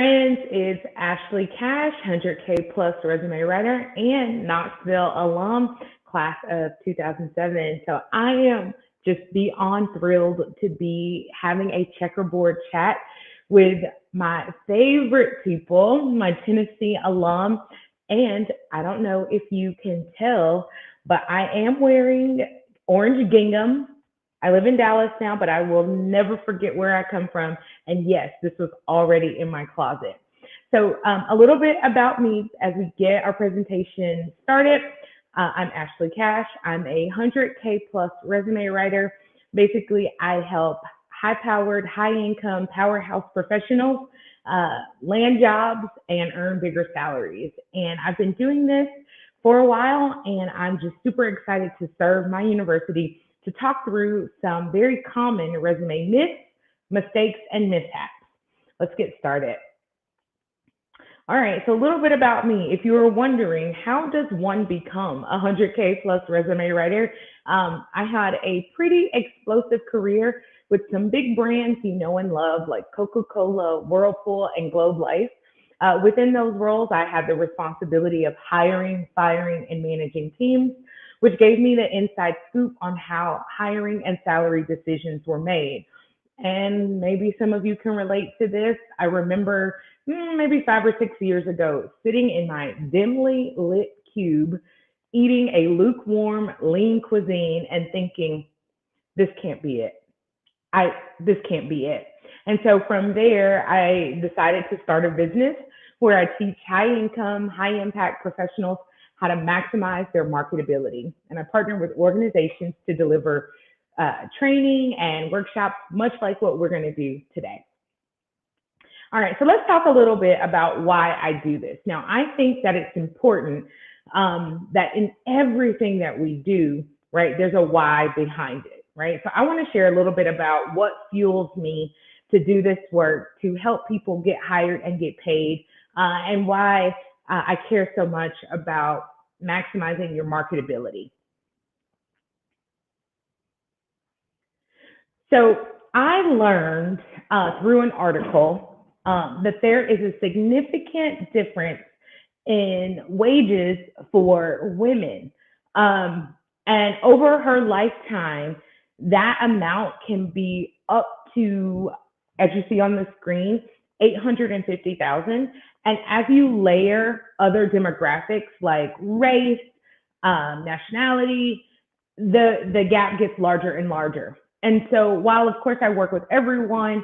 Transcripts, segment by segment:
friends. It's Ashley Cash, 100K plus resume writer and Knoxville alum, class of 2007. So I am just beyond thrilled to be having a checkerboard chat with my favorite people, my Tennessee alum. And I don't know if you can tell, but I am wearing orange gingham. I live in Dallas now, but I will never forget where I come from. And yes, this was already in my closet. So, a little bit about me as we get our presentation started. I'm Ashley Cash. I'm a 100K plus resume writer. Basically, I help high powered, high income, powerhouse professionals land jobs and earn bigger salaries. And I've been doing this for a while, and I'm just super excited to serve my university to talk through some very common resume myths, mistakes, and mishaps. Let's get started. All right, so a little bit about me. If you were wondering, how does one become a 100K plus resume writer? I had a pretty explosive career with some big brands you know and love, like Coca-Cola, Whirlpool, and Globe Life. Within those roles, I had the responsibility of hiring, firing, and managing teams, which gave me the inside scoop on how hiring and salary decisions were made. And maybe some of you can relate to this. I remember maybe 5 or 6 years ago, sitting in my dimly lit cube, eating a lukewarm, lean cuisine and thinking, this can't be it. This can't be it. And so from there, I decided to start a business where I teach high income, high impact professionals how to maximize their marketability. And I partner with organizations to deliver training and workshops, much like what we're going to do today. All right, so let's talk a little bit about why I do this. Now, I think that it's important that in everything that we do, right, there's a why behind it, right? So I want to share a little bit about what fuels me to do this work, to help people get hired and get paid, and why I care so much about maximizing your marketability. So I learned through an article that there is a significant difference in wages for women. And over her lifetime, that amount can be up to, as you see on the screen, 850,000. And as you layer other demographics like race, nationality, the gap gets larger and larger. And so while of course I work with everyone,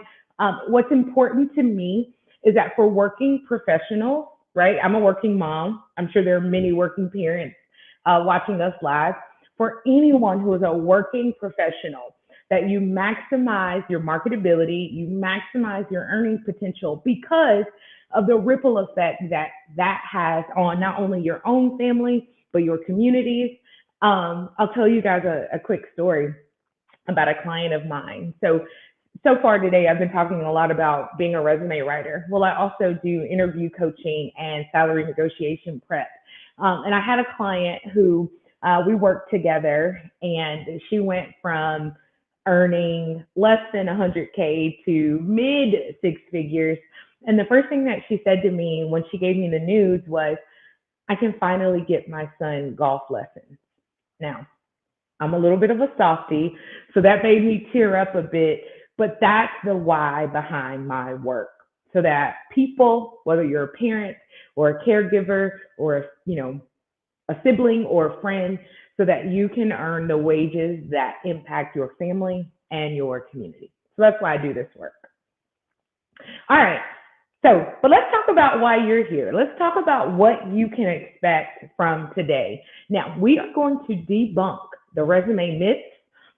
what's important to me is that for working professionals, right? I'm a working mom. I'm sure there are many working parents watching us live. For anyone who is a working professional, that you maximize your marketability, you maximize your earning potential because of the ripple effect that that has on not only your own family, but your communities. I'll tell you guys a quick story about a client of mine. So far today, I've been talking a lot about being a resume writer. Well, I also do interview coaching and salary negotiation prep. And I had a client who we worked together, and she went from earning less than 100K to mid six figures. And the first thing that she said to me when she gave me the news was, I can finally get my son golf lessons. Now, I'm a little bit of a softie, so that made me tear up a bit, but that's the why behind my work. So that people, whether you're a parent or a caregiver or, a sibling or a friend, so that you can earn the wages that impact your family and your community. So that's why I do this work. All right. But let's talk about why you're here. Let's talk about what you can expect from today. Now, we are going to debunk the resume myths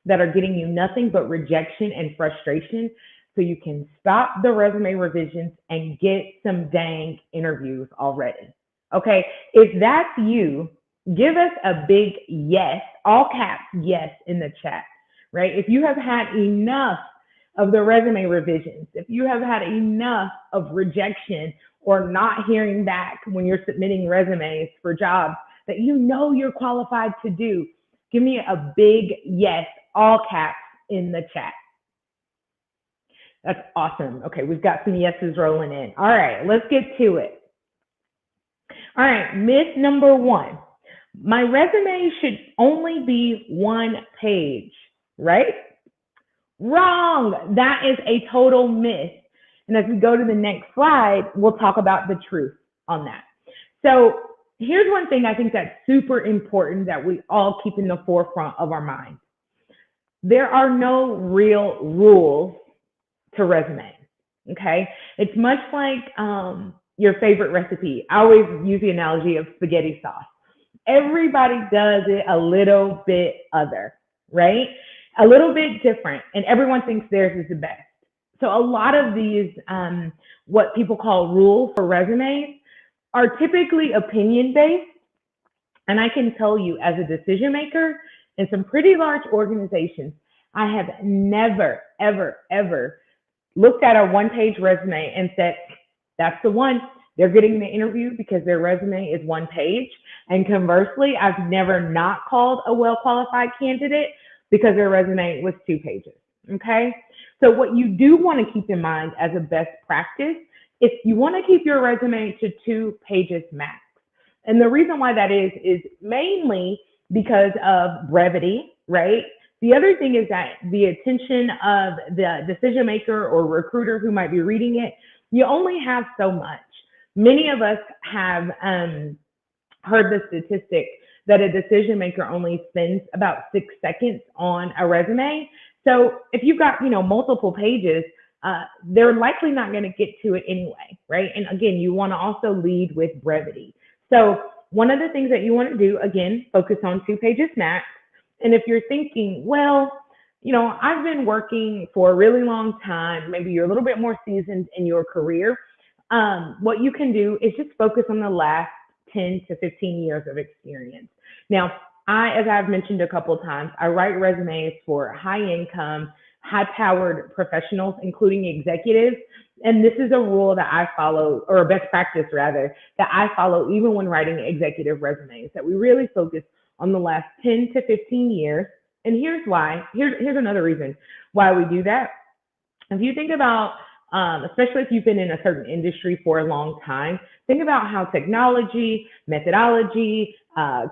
that are getting you nothing but rejection and frustration so you can stop the resume revisions and get some dang interviews already. Okay, if that's you, give us a big yes, all caps yes in the chat, right? If you have had enough of the resume revisions, if you have had enough of rejection or not hearing back when you're submitting resumes for jobs that you know you're qualified to do, give me a big yes, all caps in the chat. That's awesome. Okay, we've got some yeses rolling in. All right, let's get to it. All right, myth number one. My resume should only be one page, right? Wrong. That is a total myth. And as we go to the next slide, we'll talk about the truth on that. So here's one thing I think that's super important that we all keep in the forefront of our minds. There are no real rules to resume. Okay. It's much like your favorite recipe. I always use the analogy of spaghetti sauce. Everybody does it a little bit other, right? A little bit different, and everyone thinks theirs is the best. So a lot of these, what people call rules for resumes, are typically opinion based. And I can tell you, as a decision maker in some pretty large organizations, I have never, ever, ever looked at a one-page resume and said, that's the one. They're getting the interview because their resume is one page. And conversely, I've never not called a well-qualified candidate because their resume was 2 pages. Okay? So what you do want to keep in mind as a best practice is you want to keep your resume to 2 pages max. And the reason why that is mainly because of brevity, right? The other thing is that the attention of the decision maker or recruiter who might be reading it, you only have so much. Many of us have heard the statistic that a decision maker only spends about 6 seconds on a resume. So if you've got, multiple pages, they're likely not going to get to it anyway, right? And again, you want to also lead with brevity. So one of the things that you want to do, again, focus on 2 pages max. And if you're thinking, well, I've been working for a really long time, maybe you're a little bit more seasoned in your career, what you can do is just focus on the last 10 to 15 years of experience. Now, as I've mentioned a couple of times, I write resumes for high income, high powered professionals, including executives. And this is a rule that I follow, or a best practice rather, that I follow even when writing executive resumes, that we really focus on the last 10 to 15 years. And here's why. Here's another reason why we do that. If you think about, especially if you've been in a certain industry for a long time, think about how technology, methodology,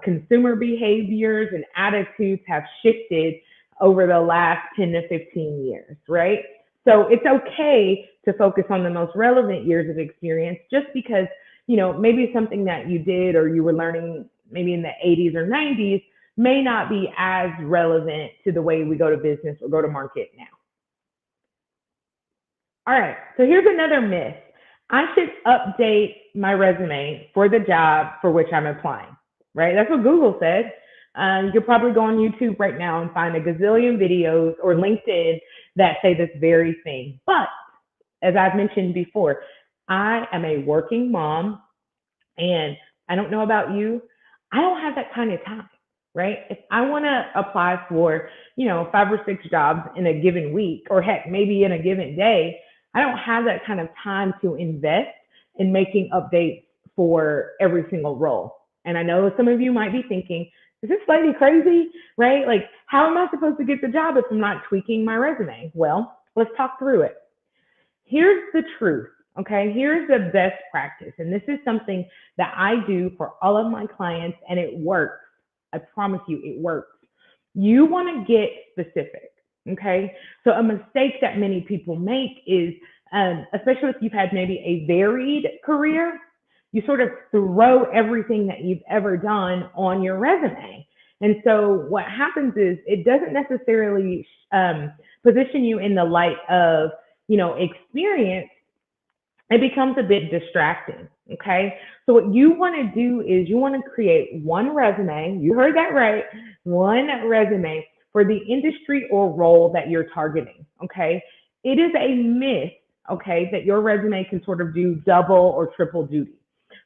consumer behaviors, and attitudes have shifted over the last 10 to 15 years, right? So it's okay to focus on the most relevant years of experience just because, maybe something that you did or you were learning maybe in the 80s or 90s may not be as relevant to the way we go to business or go to market now. All right, so here's another myth. I should update my resume for the job for which I'm applying, right? That's what Google said. You could probably go on YouTube right now and find a gazillion videos or LinkedIn that say this very thing. But as I've mentioned before, I am a working mom, and I don't know about you, I don't have that kind of time, right? If I want to apply for, 5 or 6 jobs in a given week, or heck, maybe in a given day, I don't have that kind of time to invest in making updates for every single role. And I know some of you might be thinking, is this slightly crazy, right? Like, how am I supposed to get the job if I'm not tweaking my resume? Well, let's talk through it. Here's the truth, okay? Here's the best practice. And this is something that I do for all of my clients, and it works. I promise you, it works. You want to get specific, okay? So a mistake that many people make is, especially if you've had maybe a varied career, you sort of throw everything that you've ever done on your resume. And so what happens is it doesn't necessarily position you in the light of, experience. It becomes a bit distracting, okay? So what you want to do is you want to create one resume, you heard that right, one resume for the industry or role that you're targeting, okay? It is a myth, okay, that your resume can sort of do double or triple duty.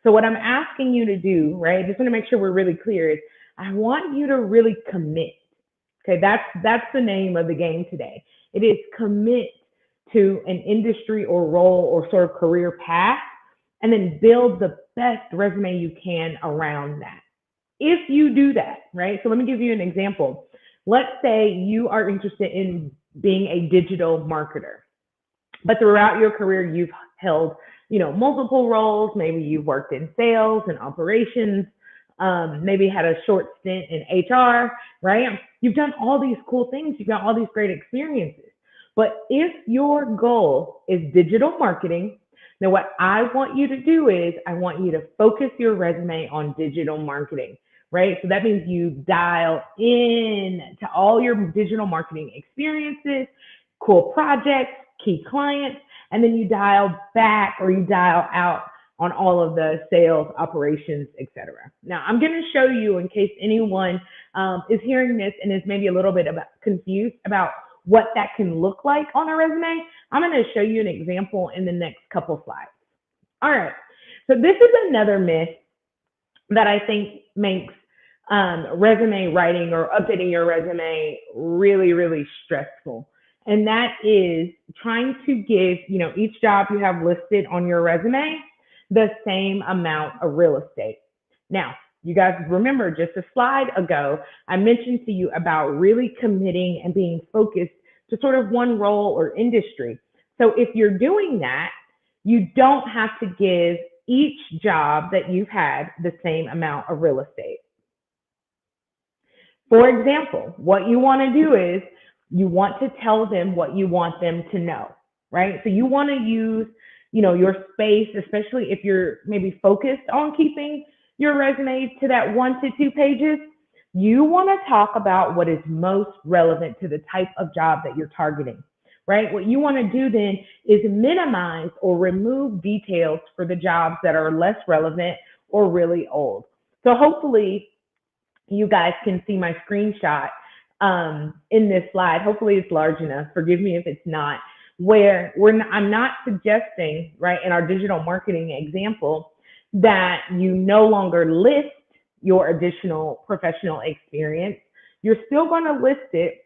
So what I'm asking you to do, right, just want to make sure we're really clear, is I want you to really commit. Okay, that's the name of the game today. It is commit to an industry or role or sort of career path, and then build the best resume you can around that. If you do that, right? So let me give you an example. Let's say you are interested in being a digital marketer. But throughout your career, you've held, multiple roles. Maybe you've worked in sales and operations, maybe had a short stint in HR, right? You've done all these cool things. You've got all these great experiences. But if your goal is digital marketing, now what I want you to do is I want you to focus your resume on digital marketing, right? So that means you dial in to all your digital marketing experiences, cool projects, key clients, and then you dial back or you dial out on all of the sales, operations, etc. Now, I'm going to show you, in case anyone is hearing this and is maybe a little bit confused about what that can look like on a resume, I'm going to show you an example in the next couple slides. All right, so this is another myth that I think makes resume writing or updating your resume really, really stressful. And that is trying to give, each job you have listed on your resume the same amount of real estate. Now, you guys remember just a slide ago, I mentioned to you about really committing and being focused to sort of one role or industry. So if you're doing that, you don't have to give each job that you've had the same amount of real estate. For example, what you want to do is you want to tell them what you want them to know, right? So you want to use, your space, especially if you're maybe focused on keeping your resume to that 1 to 2 pages. You want to talk about what is most relevant to the type of job that you're targeting, right? What you want to do then is minimize or remove details for the jobs that are less relevant or really old. So hopefully you guys can see my screenshot in this slide. Hopefully it's large enough. Forgive me if it's not. I'm not suggesting, right, in our digital marketing example, that you no longer list your additional professional experience. You're still going to list it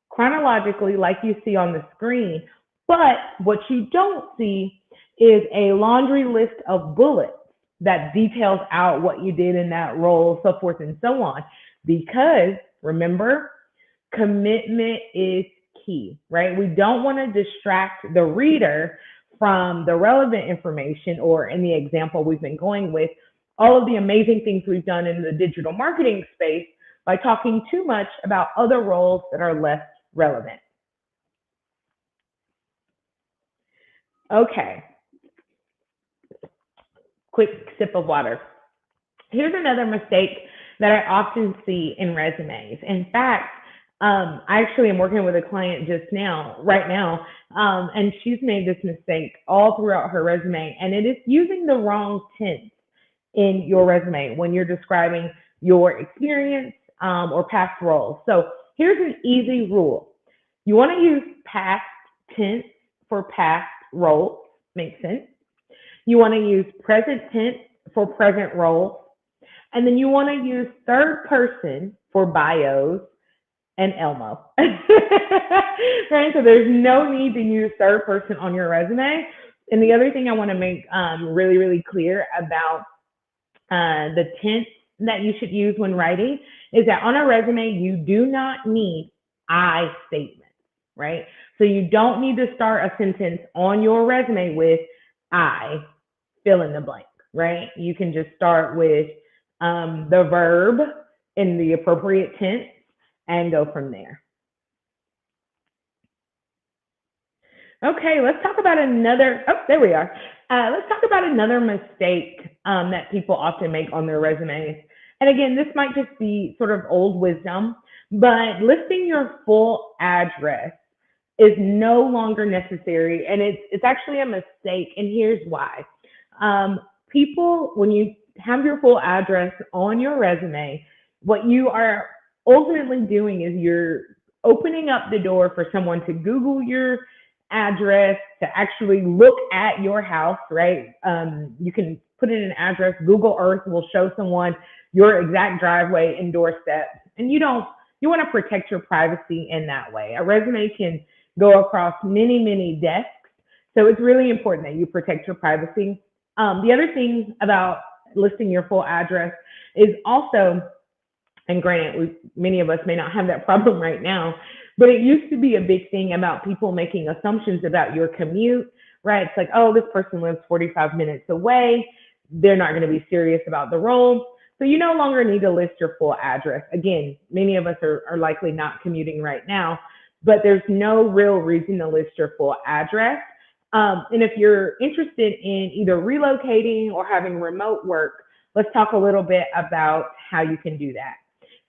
chronologically like you see on the screen, but what you don't see is a laundry list of bullets that details out what you did in that role, so forth and so on. Because remember, commitment is key, right? We don't want to distract the reader from the relevant information, or in the example we've been going with, all of the amazing things we've done in the digital marketing space by talking too much about other roles that are less relevant. Okay. Quick sip of water. Here's another mistake that I often see in resumes. In fact, I actually am working with a client right now, and she's made this mistake all throughout her resume, and it is using the wrong tense in your resume when you're describing your experience or past roles. So here's an easy rule. You want to use past tense for past roles. Makes sense. You want to use present tense for present roles. And then you want to use third person for bios and Elmo. Right? So there's no need to use third person on your resume. And the other thing I want to make really, really clear about the tense that you should use when writing is that on a resume, you do not need I statements, right? So you don't need to start a sentence on your resume with I, fill in the blank, right? You can just start with the verb in the appropriate tense and go from there. Okay, let's talk about another, there we are. Let's talk about another mistake that people often make on their resumes. And again, this might just be sort of old wisdom, but listing your full address is no longer necessary, and it's actually a mistake, and here's why. People, when you have your full address on your resume, what you are ultimately doing is you're opening up the door for someone to Google your address, to actually look at your house, right? You can put in an address. Google Earth will show someone your exact driveway and doorstep, and you want to protect your privacy in that way. A resume can go across many, many desks, so it's really important that you protect your privacy. The other thing about listing your full address is also, and granted, many of us may not have that problem right now, But it used to be a big thing about people making assumptions about your commute, right? It's like, oh, this person lives 45 minutes away. They're not going to be serious about the role. So you no longer need to list your full address. Again, many of us are likely not commuting right now, but there's no real reason to list your full address. And if you're interested in either relocating or having remote work, let's talk a little bit about how you can do that.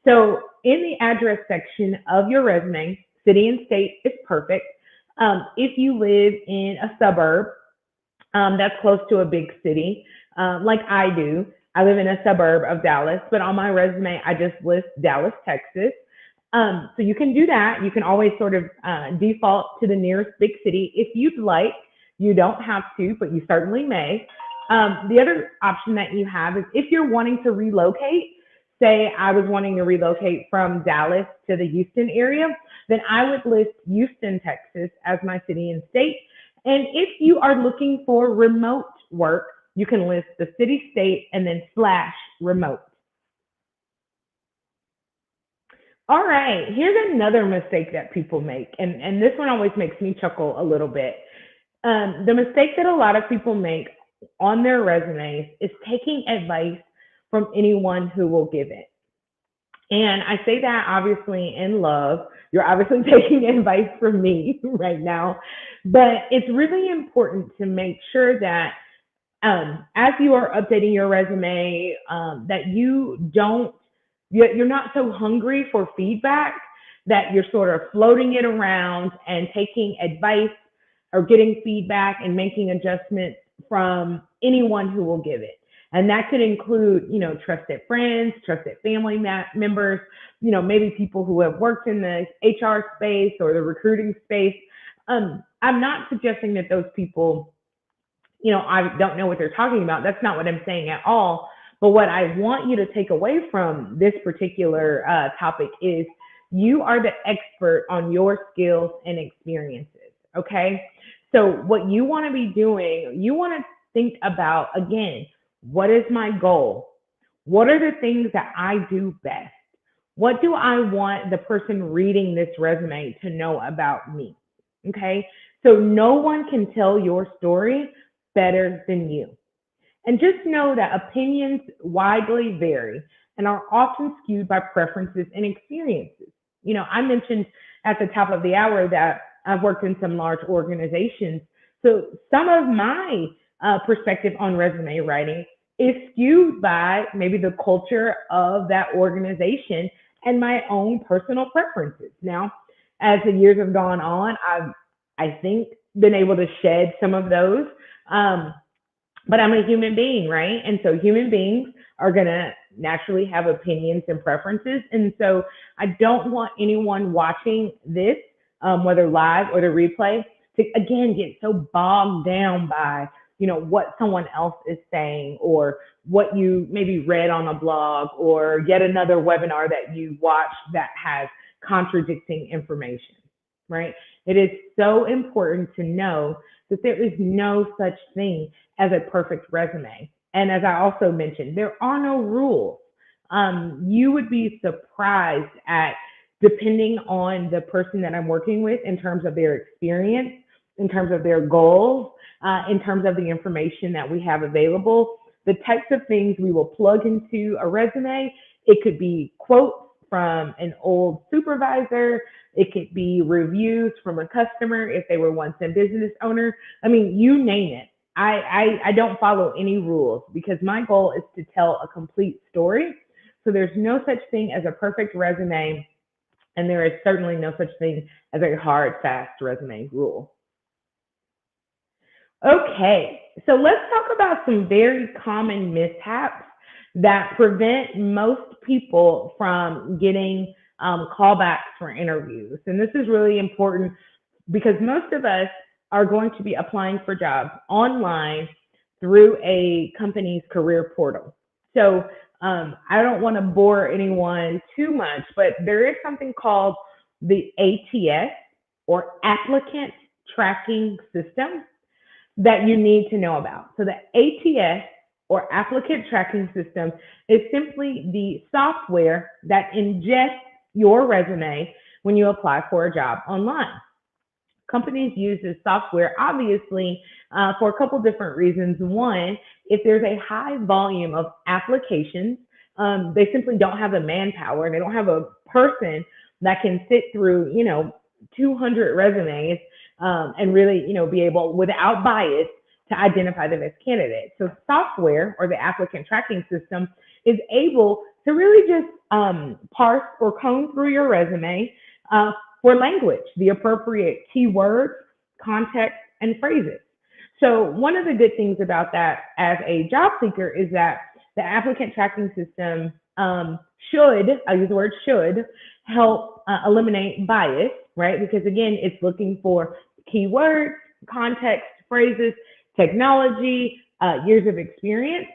So in the address section of your resume, city and state is perfect. If you live in a suburb that's close to a big city, like I do, I live in a suburb of Dallas, but on my resume, I just list Dallas, Texas. So you can do that. You can always sort of default to the nearest big city if you'd like. You don't have to, but you certainly may. The other option that you have is if you're wanting to relocate, say I was wanting to relocate from Dallas to the Houston area, then I would list Houston, Texas as my city and state. And if you are looking for remote work, you can list the city, state, and then slash remote. All right, here's another mistake that people make, and this one always makes me chuckle a little bit. The mistake that a lot of people make on their resumes is taking advice from anyone who will give it. And I say that obviously in love. You're obviously taking advice from me right now, but it's really important to make sure that as you are updating your resume, that you're not so hungry for feedback that you're sort of floating it around and taking advice or getting feedback and making adjustments from anyone who will give it. And that could include, trusted friends, trusted family members, maybe people who have worked in the HR space or the recruiting space. I'm not suggesting that those people, I don't know what they're talking about. That's not what I'm saying at all. But what I want you to take away from this particular topic is you are the expert on your skills and experiences. Okay. So what you want to be doing, you want to think about, again, what is my goal? What are the things that I do best? What do I want the person reading this resume to know about me? Okay. So no one can tell your story better than you. And just know that opinions widely vary and are often skewed by preferences and experiences. I mentioned at the top of the hour that I've worked in some large organizations. So some of my perspective on resume writing is skewed by maybe the culture of that organization and my own personal preferences. Now, as the years have gone on, I think, been able to shed some of those. But I'm a human being, right? And so human beings are going to naturally have opinions and preferences. And so I don't want anyone watching this, whether live or the replay, to again get so bogged down by, what someone else is saying or what you maybe read on a blog or yet another webinar that you watched that has contradicting information, right? It is so important to know that there is no such thing as a perfect resume. And as I also mentioned, there are no rules. You would be surprised at, depending on the person that I'm working with in terms of their experience, in terms of their goals, in terms of the information that we have available, the types of things we will plug into a resume. It could be quotes from an old supervisor. It could be reviews from a customer if they were once a business owner. I mean, you name it. I don't follow any rules because my goal is to tell a complete story. So there's no such thing as a perfect resume, and there is certainly no such thing as a hard, fast resume rule. Okay, so let's talk about some very common mishaps that prevent most people from getting callbacks for interviews. And this is really important because most of us are going to be applying for jobs online through a company's career portal. So I don't want to bore anyone too much, but there is something called the ATS, or Applicant Tracking System, that you need to know about. So the ATS, or Applicant Tracking System, is simply the software that ingests your resume when you apply for a job online. Companies use this software obviously for a couple different reasons. One, if there's a high volume of applications, they simply don't have the manpower. They don't have a person that can sit through, 200 resumes and really, be able, without bias, to identify the best candidate. So software or the applicant tracking system is able to really just parse or comb through your resume for language, the appropriate keywords, context, and phrases. So one of the good things about that as a job seeker is that the applicant tracking system should, I use the word should, help eliminate bias, right? Because again, it's looking for keywords, context, phrases, technology, years of experience.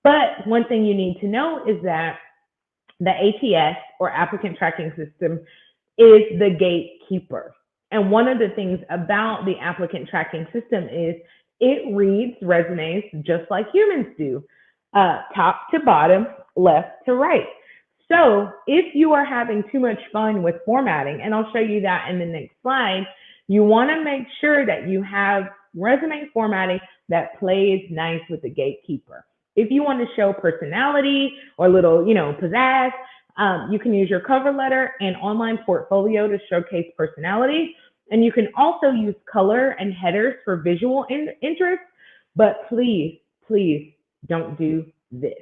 But one thing you need to know is that the ATS or applicant tracking system is the gatekeeper. And one of the things about the applicant tracking system is it reads resumes just like humans do, top to bottom, left to right. So if you are having too much fun with formatting, and I'll show you that in the next slide, you want to make sure that you have resume formatting that plays nice with the gatekeeper. If you want to show personality or a little, pizzazz, you can use your cover letter and online portfolio to showcase personality. And you can also use color and headers for visual interest, but please, please don't do this.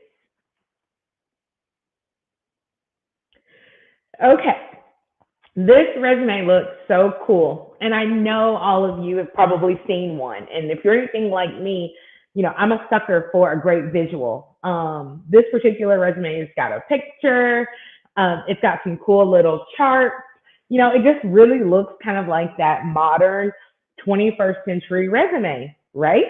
Okay, this resume looks so cool. And I know all of you have probably seen one. And if you're anything like me, I'm a sucker for a great visual. This particular resume has got a picture. It's got some cool little charts. It just really looks kind of like that modern 21st century resume, right?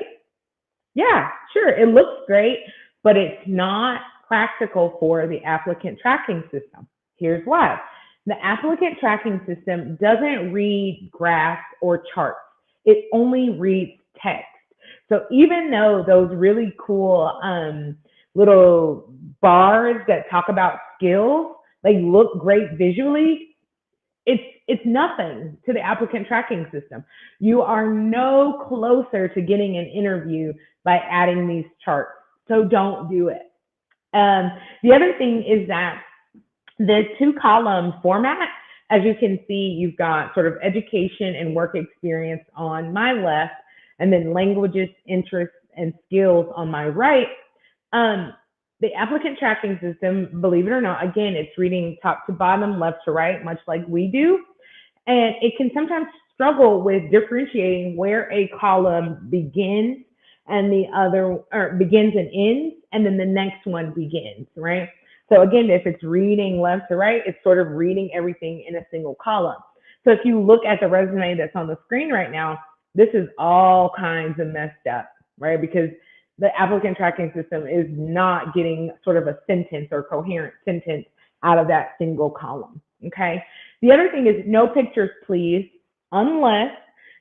Yeah, sure. It looks great, but it's not practical for the applicant tracking system. Here's why. The applicant tracking system doesn't read graphs or charts. It only reads text. So even though those really cool little bars that talk about skills, they look great visually, it's nothing to the applicant tracking system. You are no closer to getting an interview by adding these charts. So don't do it. The other thing is that the 2-column format, as you can see, you've got sort of education and work experience on my left, and then languages, interests, and skills on my right. The applicant tracking system, believe it or not, again, it's reading top to bottom, left to right, much like we do. And it can sometimes struggle with differentiating where a column begins and the other, or begins and ends, and then the next one begins, right? So again, if it's reading left to right, it's sort of reading everything in a single column. So if you look at the resume that's on the screen right now, this is all kinds of messed up, right? Because the applicant tracking system is not getting sort of a sentence or coherent sentence out of that single column, okay? The other thing is no pictures, please, unless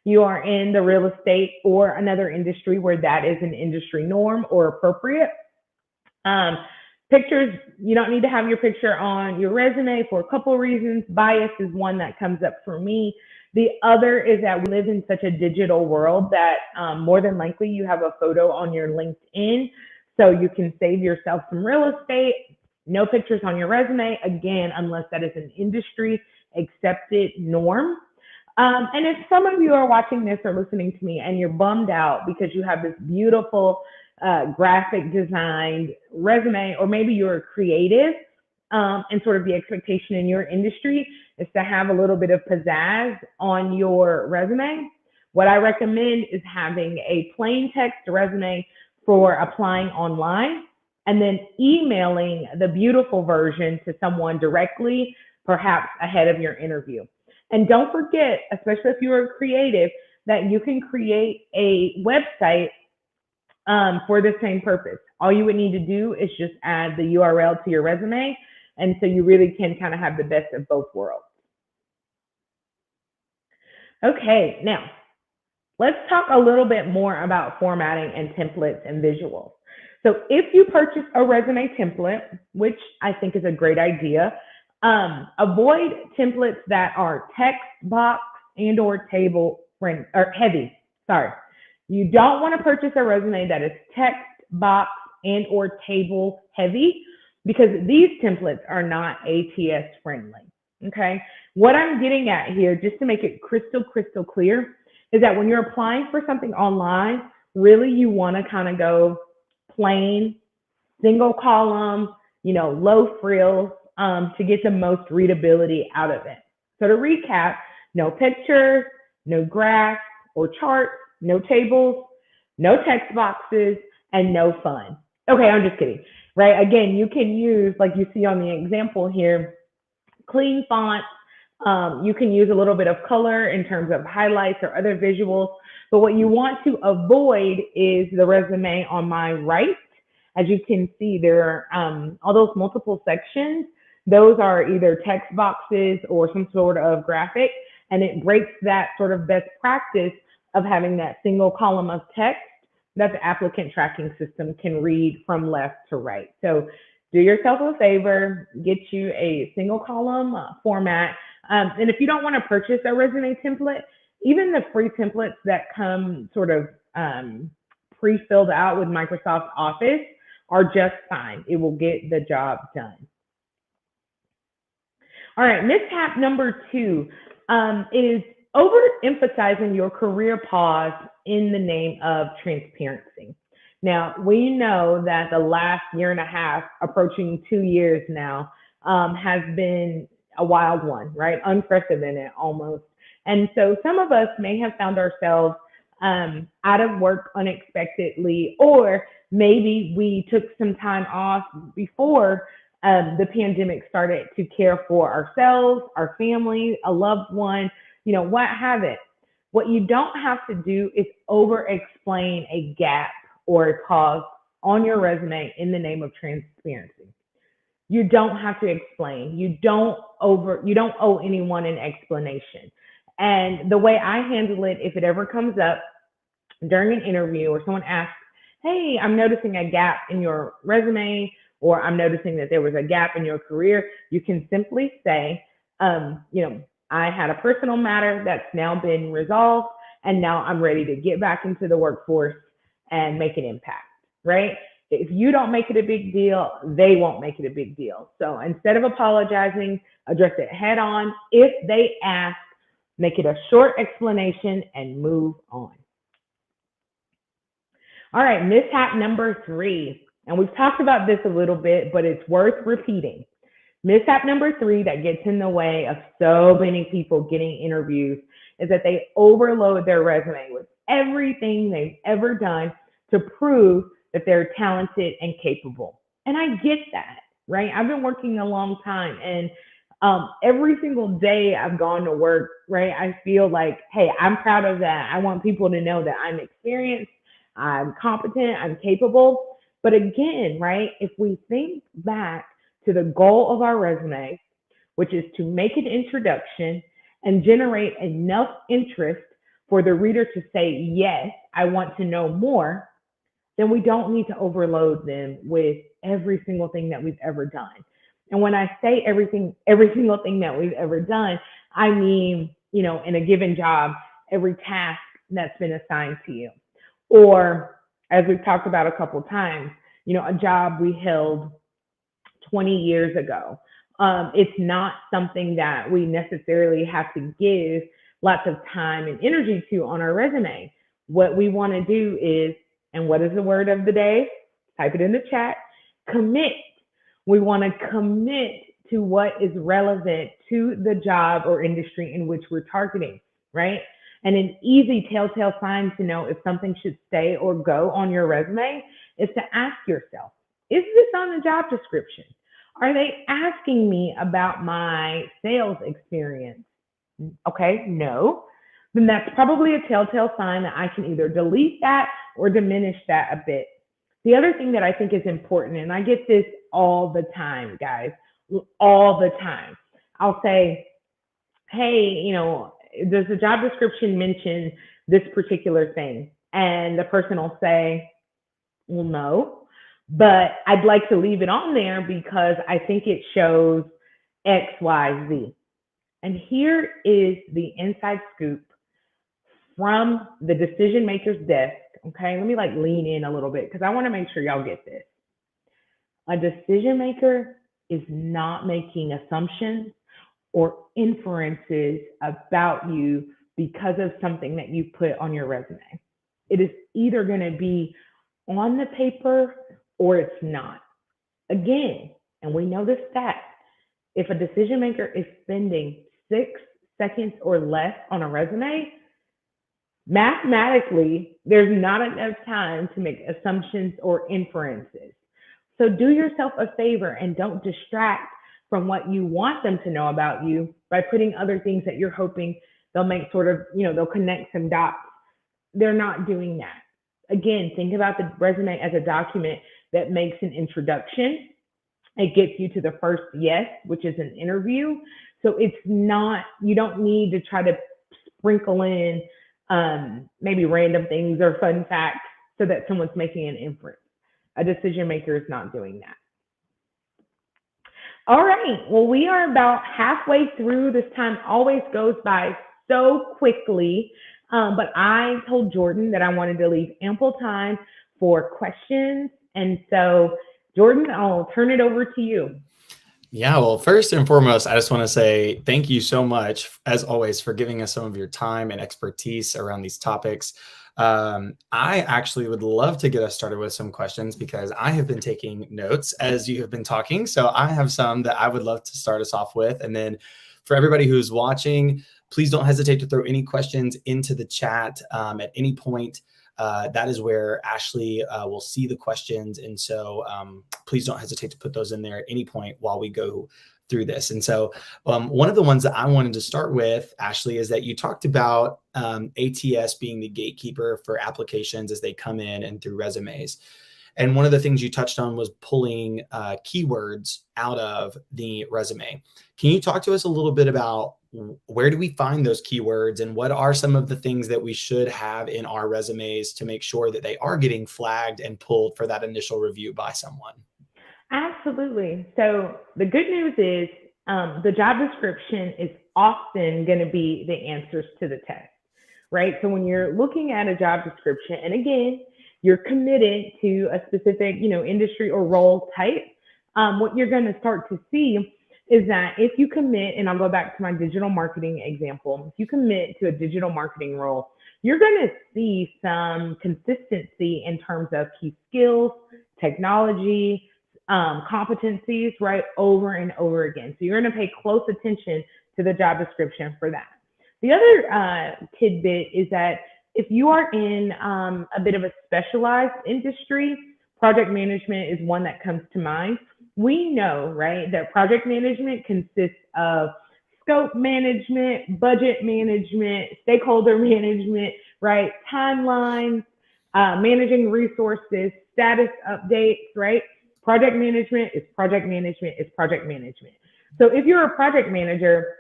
you are in the real estate or another industry where that is an industry norm or appropriate. Pictures, you don't need to have your picture on your resume for a couple of reasons. Bias is one that comes up for me. The other is that we live in such a digital world that more than likely you have a photo on your LinkedIn, so you can save yourself some real estate. No pictures on your resume, again, unless that is an industry accepted norm. And if some of you are watching this or listening to me and you're bummed out because you have this beautiful graphic designed resume, or maybe you're creative and sort of the expectation in your industry is to have a little bit of pizzazz on your resume, what I recommend is having a plain text resume for applying online and then emailing the beautiful version to someone directly, perhaps ahead of your interview. And don't forget, especially if you're creative, that you can create a website for the same purpose. All you would need to do is just add the URL to your resume. And so you really can kind of have the best of both worlds. Okay, now let's talk a little bit more about formatting and templates and visuals. So if you purchase a resume template, which I think is a great idea, Avoid templates that are text box and or table friend or heavy. Sorry. You don't want to purchase a resume that is text box and or table heavy because these templates are not ATS friendly. Okay. What I'm getting at here, just to make it crystal clear, is that when you're applying for something online, really you want to kind of go plain, single column, low frills, to get the most readability out of it. So to recap, no pictures, no graphs or charts, no tables, no text boxes, and no fun. Okay, I'm just kidding, right? Again, you can use, like you see on the example here, clean fonts. You can use a little bit of color in terms of highlights or other visuals. But what you want to avoid is the resume on my right. As you can see, there are all those multiple sections. Those are either text boxes or some sort of graphic, and it breaks that sort of best practice of having that single column of text that the applicant tracking system can read from left to right. So do yourself a favor, get you a single column format. And if you don't want to purchase a resume template, even the free templates that come sort of pre-filled out with Microsoft Office are just fine. It will get the job done. All right, mishap number 2 is overemphasizing your career pause in the name of transparency. Now, we know that the last year and a half, approaching 2 years now, has been a wild one, right? Unprecedented almost. And so some of us may have found ourselves out of work unexpectedly, or maybe we took some time off before the pandemic started to care for ourselves, our family, a loved one, what have it. What you don't have to do is over explain a gap or a pause on your resume in the name of transparency. You don't have to explain. You don't owe anyone an explanation. And the way I handle it, if it ever comes up during an interview or someone asks, hey, I'm noticing a gap in your resume, or I'm noticing that there was a gap in your career, you can simply say, I had a personal matter that's now been resolved, and now I'm ready to get back into the workforce and make an impact, right? If you don't make it a big deal, they won't make it a big deal. So instead of apologizing, address it head on. If they ask, make it a short explanation and move on. All right, mishap number 3. And we've talked about this a little bit, but it's worth repeating. Mishap number 3 that gets in the way of so many people getting interviews is that they overload their resume with everything they've ever done to prove that they're talented and capable. And I get that, right? I've been working a long time, and every single day I've gone to work, right? I feel like, hey, I'm proud of that. I want people to know that I'm experienced, I'm competent, I'm capable. But again, right, if we think back to the goal of our resume, which is to make an introduction and generate enough interest for the reader to say, yes, I want to know more, then we don't need to overload them with every single thing that we've ever done. And when I say every single thing that we've ever done, I mean, in a given job, every task that's been assigned to you. Or as we've talked about a couple times, a job we held 20 years ago. It's not something that we necessarily have to give lots of time and energy to on our resume. What we want to do is, and what is the word of the day? Type it in the chat. Commit. We want to commit to what is relevant to the job or industry in which we're targeting, right? And an easy telltale sign to know if something should stay or go on your resume is to ask yourself, is this on the job description? Are they asking me about my sales experience? Okay, no. Then that's probably a telltale sign that I can either delete that or diminish that a bit. The other thing that I think is important, and I get this all the time, guys, all the time. I'll say, hey, does the job description mention this particular thing? And the person will say, well, no, but I'd like to leave it on there because I think it shows X, Y, Z. And here is the inside scoop from the decision maker's desk. Okay, let me like lean in a little bit because I want to make sure y'all get this. A decision maker is not making assumptions or inferences about you because of something that you put on your resume. It is either going to be on the paper or it's not. Again, and we know this stat, if a decision maker is spending 6 seconds or less on a resume, mathematically, there's not enough time to make assumptions or inferences. So do yourself a favor and don't distract from what you want them to know about you by putting other things that you're hoping they'll make sort of, they'll connect some dots. They're not doing that. Again, think about the resume as a document that makes an introduction. It gets you to the first yes, which is an interview. So it's not, you don't need to try to sprinkle in maybe random things or fun facts so that someone's making an inference. A decision maker is not doing that. All right. Well, we are about halfway through. This time always goes by so quickly. But I told Jordan that I wanted to leave ample time for questions. And so, Jordan, I'll turn it over to you. Yeah, well, first and foremost, I just want to say thank you so much, as always, for giving us some of your time and expertise around these topics. I actually would love to get us started with some questions because I have been taking notes as you have been talking. So I have some that I would love to start us off with. And then for everybody who's watching, please don't hesitate to throw any questions into the chat at any point. That is where Ashley will see the questions. And so please don't hesitate to put those in there at any point while we go through this. And so one of the ones that I wanted to start with, Ashley, is that you talked about ATS being the gatekeeper for applications as they come in and through resumes. And one of the things you touched on was pulling keywords out of the resume. Can you talk to us a little bit about where do we find those keywords and what are some of the things that we should have in our resumes to make sure that they are getting flagged and pulled for that initial review by someone? Absolutely. So the good news is the job description is often going to be the answers to the test, right? So when you're looking at a job description, and again, you're committed to a specific, industry or role type, what you're going to start to see is that if you commit, and I'll go back to my digital marketing example, if you commit to a digital marketing role, you're going to see some consistency in terms of key skills, technology, competencies, right, over and over again. So you're going to pay close attention to the job description for that. The other tidbit is that if you are in a bit of a specialized industry, project management is one that comes to mind. We know, right, that project management consists of scope management, budget management, stakeholder management, right, timelines, managing resources, status updates, right? Project management is project management is project management. So if you're a project manager,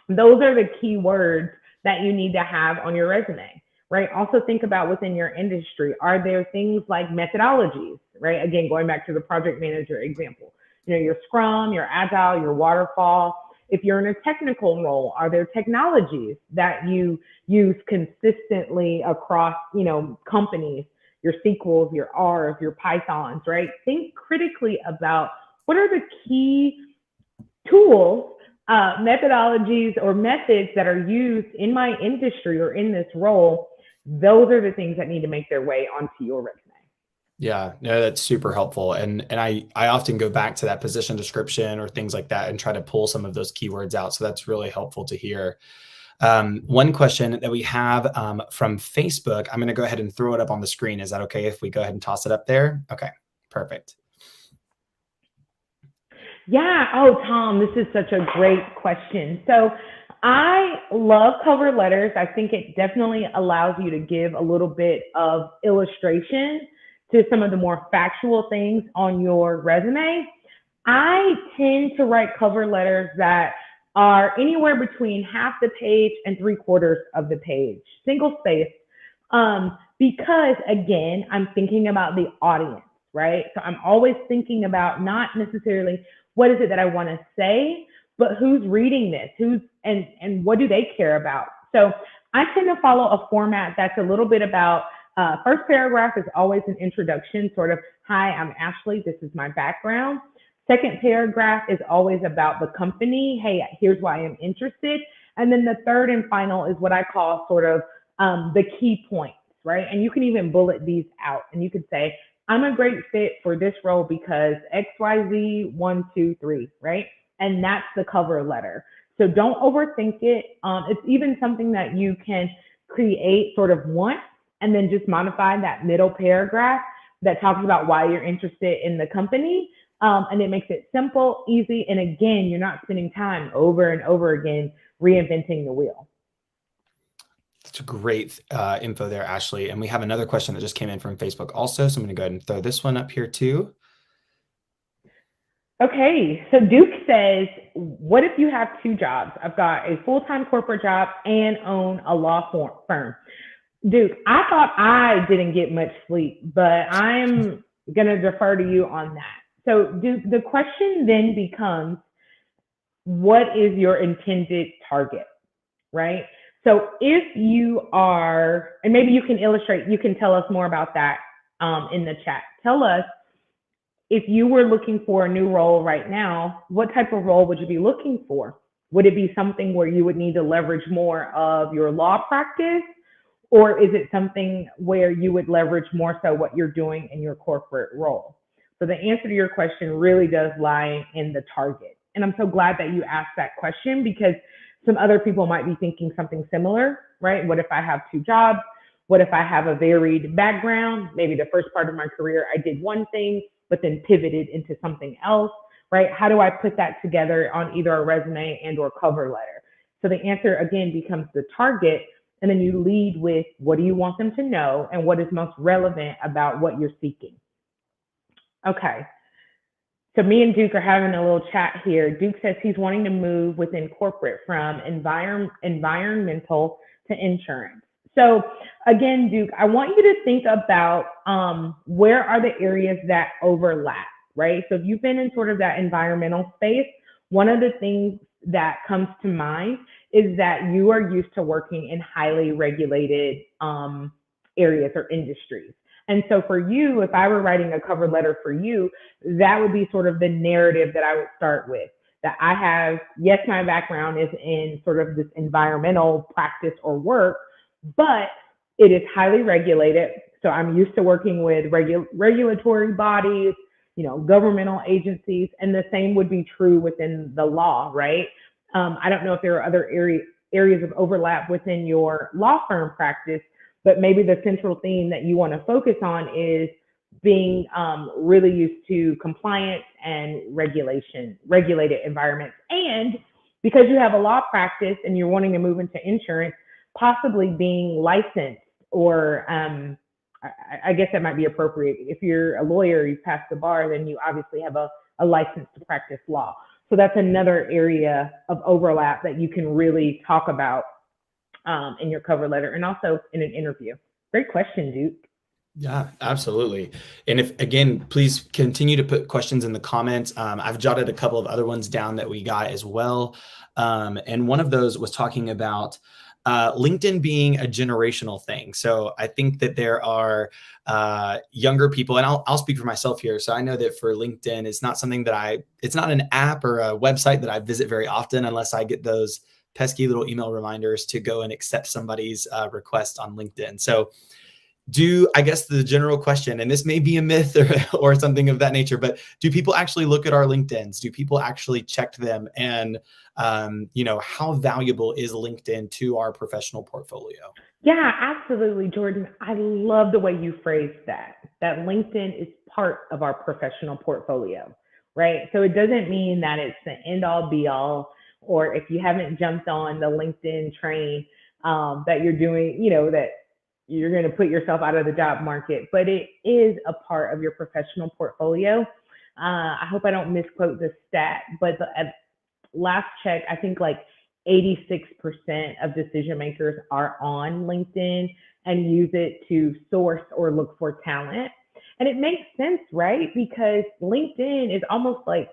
those are the key words that you need to have on your resume, right? Also think about within your industry, are there things like methodologies, right? Again, going back to the project manager example, your Scrum, your Agile, your Waterfall. If you're in a technical role, are there technologies that you use consistently across, companies? Your SQLs, your R's, your Pythons, right? Think critically about what are the key tools, methodologies, or methods that are used in my industry or in this role. Those are the things that need to make their way onto your resume. Yeah, no, that's super helpful. And I often go back to that position description or things like that and try to pull some of those keywords out. So that's really helpful to hear. One question that we have from Facebook, I'm going to go ahead and throw it up on the screen. Is that okay if we go ahead and toss it up there? Okay, perfect. Yeah. Oh, Tom, this is such a great question. So I love cover letters. I think it definitely allows you to give a little bit of illustration to some of the more factual things on your resume. I tend to write cover letters that are anywhere between half the page and 3/4 of the page, single space, because again, I'm thinking about the audience, right? So I'm always thinking about not necessarily what is it that I want to say, but who's reading this? And what do they care about? So I tend to follow a format that's a little bit about first paragraph is always an introduction, sort of, hi, I'm Ashley, this is my background. Second paragraph is always about the company. Hey, here's why I'm interested. And then the third and final is what I call sort of the key points, right? And you can even bullet these out and you could say, I'm a great fit for this role because XYZ 1, 2, 3, right? And that's the cover letter. So don't overthink it. It's even something that you can create sort of once and then just modify that middle paragraph that talks about why you're interested in the company. And it makes it simple, easy, and again, you're not spending time over and over again reinventing the wheel. That's a great info there, Ashley. And we have another question that just came in from Facebook also. So I'm going to go ahead and throw this one up here too. Okay, so Duke says, what if you have two jobs? I've got a full-time corporate job and own a law firm. Duke, I thought I didn't get much sleep, but I'm going to defer to you on that. So Duke, the question then becomes, what is your intended target, right? So if you are, and maybe you can illustrate, you can tell us more about that in the chat. Tell us, if you were looking for a new role right now, what type of role would you be looking for? Would it be something where you would need to leverage more of your law practice? Or is it something where you would leverage more so what you're doing in your corporate role? So the answer to your question really does lie in the target. And I'm so glad that you asked that question because some other people might be thinking something similar, right? What if I have two jobs? What if I have a varied background? Maybe the first part of my career, I did one thing, but then pivoted into something else, right? How do I put that together on either a resume and or cover letter? So the answer again becomes the target. And then you lead with what do you want them to know and what is most relevant about what you're seeking. Okay. So me and Duke are having a little chat here. Duke says he's wanting to move within corporate from environmental to insurance. So again, Duke, I want you to think about where are the areas that overlap, right? So if you've been in sort of that environmental space, one of the things that comes to mind is that you are used to working in highly regulated areas or industries. And so for you, if I were writing a cover letter for you, that would be sort of the narrative that I would start with. That I have, yes, my background is in sort of this environmental practice or work, but it is highly regulated. So I'm used to working with regulatory bodies, governmental agencies, and the same would be true within the law, right? I don't know if there are other areas of overlap within your law firm practice, but maybe the central theme that you want to focus on is being really used to compliance and regulated environments. And because you have a law practice and you're wanting to move into insurance, possibly being licensed or I guess that might be appropriate. If you're a lawyer, you've passed the bar, then you obviously have a license to practice law. So that's another area of overlap that you can really talk about in your cover letter and also in an interview. Great question, Duke. Yeah, absolutely. And if, again, please continue to put questions in the comments. I've jotted a couple of other ones down that we got as well. And one of those was talking about LinkedIn being a generational thing. So I think that there are younger people, and I'll speak for myself here. So I know that for LinkedIn, it's not something that it's not an app or a website that I visit very often unless I get those pesky little email reminders to go and accept somebody's request on LinkedIn. So I guess the general question, and this may be a myth or something of that nature, but do people actually look at our LinkedIns? Do people actually check them? And, how valuable is LinkedIn to our professional portfolio? Yeah, absolutely, Jordan. I love the way you phrased that LinkedIn is part of our professional portfolio, right? So it doesn't mean that it's the end all be all, or if you haven't jumped on the LinkedIn train that you're doing, that you're going to put yourself out of the job market, but it is a part of your professional portfolio. I hope I don't misquote the stat, but at last check, I think like 86% of decision makers are on LinkedIn and use it to source or look for talent. And it makes sense, right? Because LinkedIn is almost like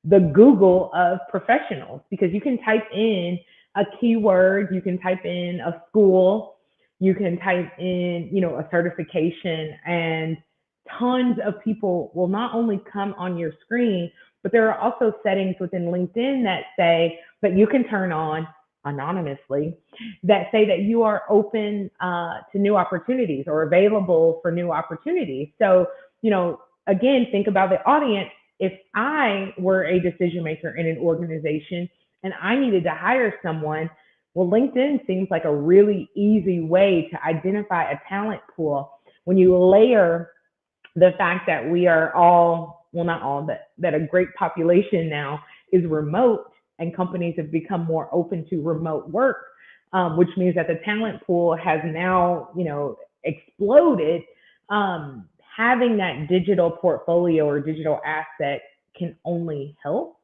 the Google of professionals, because you can type in a keyword, you can type in a school, you can type in, a certification, and tons of people will not only come on your screen, but there are also settings within LinkedIn that say that you can turn on anonymously, that say that you are open to new opportunities or available for new opportunities. So, again, think about the audience. If I were a decision maker in an organization and I needed to hire someone, well, LinkedIn seems like a really easy way to identify a talent pool. When you layer the fact that we are all, well, not all, that a great population now is remote, and companies have become more open to remote work, which means that the talent pool has now, exploded. Having that digital portfolio or digital asset can only help.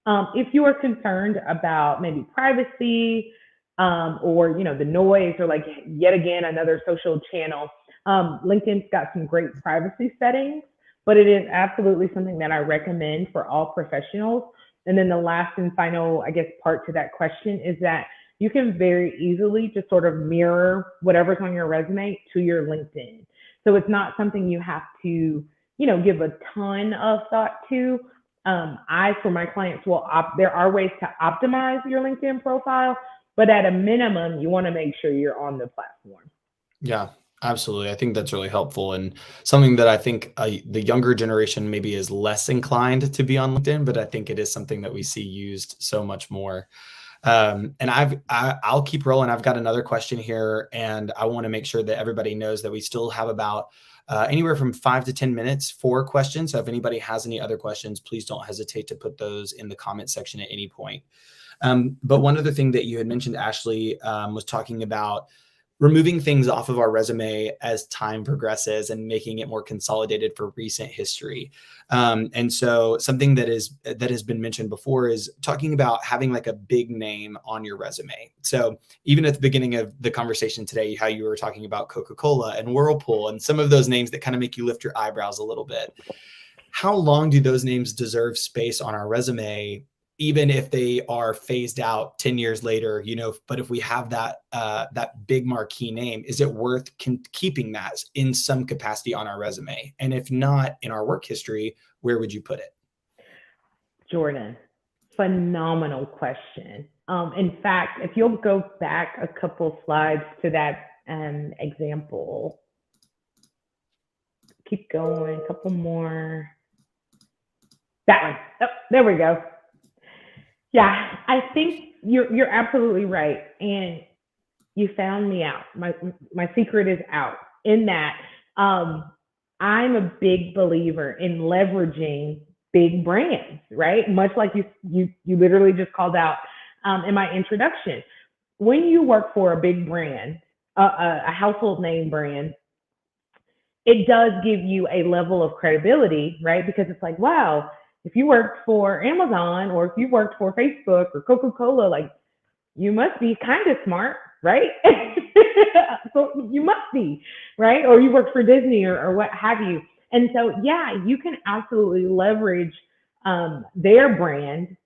If you are concerned about maybe privacy, or the noise, or like yet again another social channel, LinkedIn's got some great privacy settings, but it is absolutely something that I recommend for all professionals. And then the last and final, I guess, part to that question is that you can very easily just sort of mirror whatever's on your resume to your LinkedIn. So it's not something you have to, give a ton of thought to. For my clients, there are ways to optimize your LinkedIn profile, but at a minimum, you want to make sure you're on the platform. Yeah, absolutely. I think that's really helpful, and something that I think the younger generation maybe is less inclined to be on LinkedIn, but I think it is something that we see used so much more. And I'll keep rolling. I've got another question here, and I want to make sure that everybody knows that we still have about anywhere from 5 to 10 minutes for questions. So if anybody has any other questions, please don't hesitate to put those in the comment section at any point. But one other thing that you had mentioned, Ashley, was talking about removing things off of our resume as time progresses and making it more consolidated for recent history. And so something that has been mentioned before is talking about having like a big name on your resume. So even at the beginning of the conversation today, how you were talking about Coca-Cola and Whirlpool and some of those names that kind of make you lift your eyebrows a little bit. How long do those names deserve space on our resume, even if they are phased out 10 years later, but if we have that big marquee name, is it worth keeping that in some capacity on our resume? And if not in our work history, where would you put it? Jordan, phenomenal question. In fact, if you'll go back a couple slides to that example, keep going, a couple more. That one. Oh, there we go. Yeah, I think you're absolutely right, and you found me out. My secret is out in that I'm a big believer in leveraging big brands, right? Much like you literally just called out in my introduction. When you work for a big brand, a household name brand, it does give you a level of credibility, right? Because it's like, wow, if you worked for Amazon or if you worked for Facebook or Coca-Cola, like you must be kind of smart, right? So you must be, right? Or you work for Disney or what have you. And so, yeah, you can absolutely leverage their brand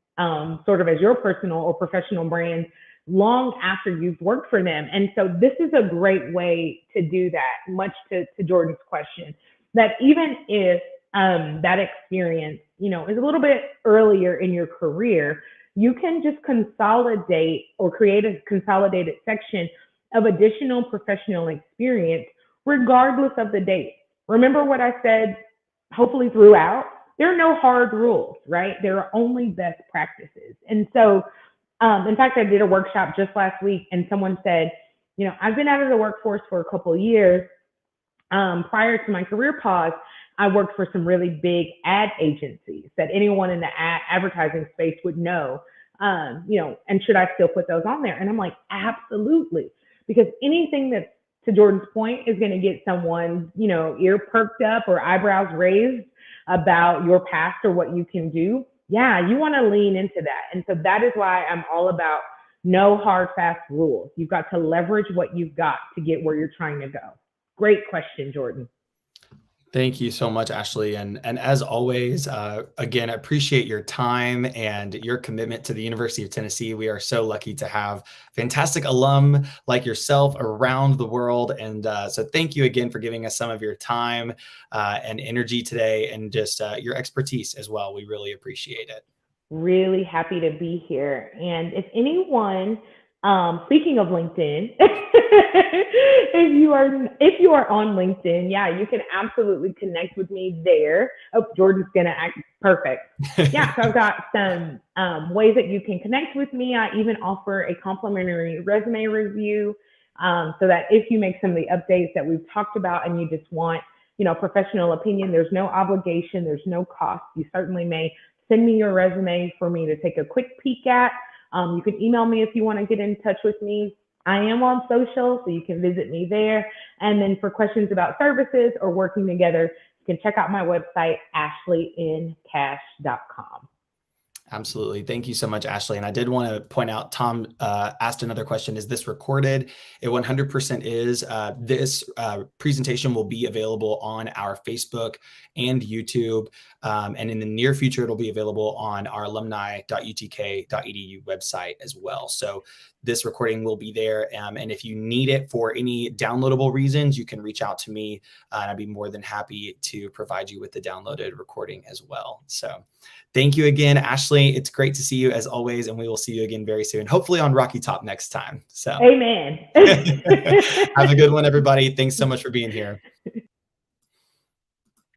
sort of as your personal or professional brand long after you've worked for them. And so this is a great way to do that, much to Jordan's question, that even if that experience, is a little bit earlier in your career, you can just consolidate or create a consolidated section of additional professional experience, regardless of the date. Remember what I said, hopefully throughout, there are no hard rules, right? There are only best practices. And so, in fact, I did a workshop just last week and someone said, I've been out of the workforce for a couple of years. Prior to my career pause, I worked for some really big ad agencies that anyone in the advertising space would know, and should I still put those on there? And I'm like, absolutely. Because anything that's, to Jordan's point, is going to get someone's, ear perked up or eyebrows raised about your past or what you can do. Yeah, you want to lean into that. And so that is why I'm all about no hard, fast rules. You've got to leverage what you've got to get where you're trying to go. Great question, Jordan. Thank you so much, Ashley. And as always, again, I appreciate your time and your commitment to the University of Tennessee. We are so lucky to have fantastic alum like yourself around the world. And so thank you again for giving us some of your time and energy today, and just your expertise as well. We really appreciate it. Really happy to be here. And if anyone, speaking of LinkedIn, if you are on LinkedIn, yeah, you can absolutely connect with me there. Oh, Jordan's gonna act perfect. Yeah, so I've got some ways that you can connect with me. I even offer a complimentary resume review, so that if you make some of the updates that we've talked about and you just want, professional opinion, there's no obligation, there's no cost. You certainly may send me your resume for me to take a quick peek at. You can email me if you want to get in touch with me. I am on social, so you can visit me there. And then for questions about services or working together, you can check out my website, ashleyncash.com. Absolutely. Thank you so much, Ashley. And I did want to point out, Tom asked another question. Is this recorded? It 100% is. This presentation will be available on our Facebook and YouTube. And in the near future, it'll be available on our alumni.utk.edu website as well. So this recording will be there. And if you need it for any downloadable reasons, you can reach out to me, and I'd be more than happy to provide you with the downloaded recording as well. So thank you again, Ashley. It's great to see you as always, and we will see you again very soon, hopefully on Rocky Top next time. So Amen. have a good one, everybody. Thanks so much for being here.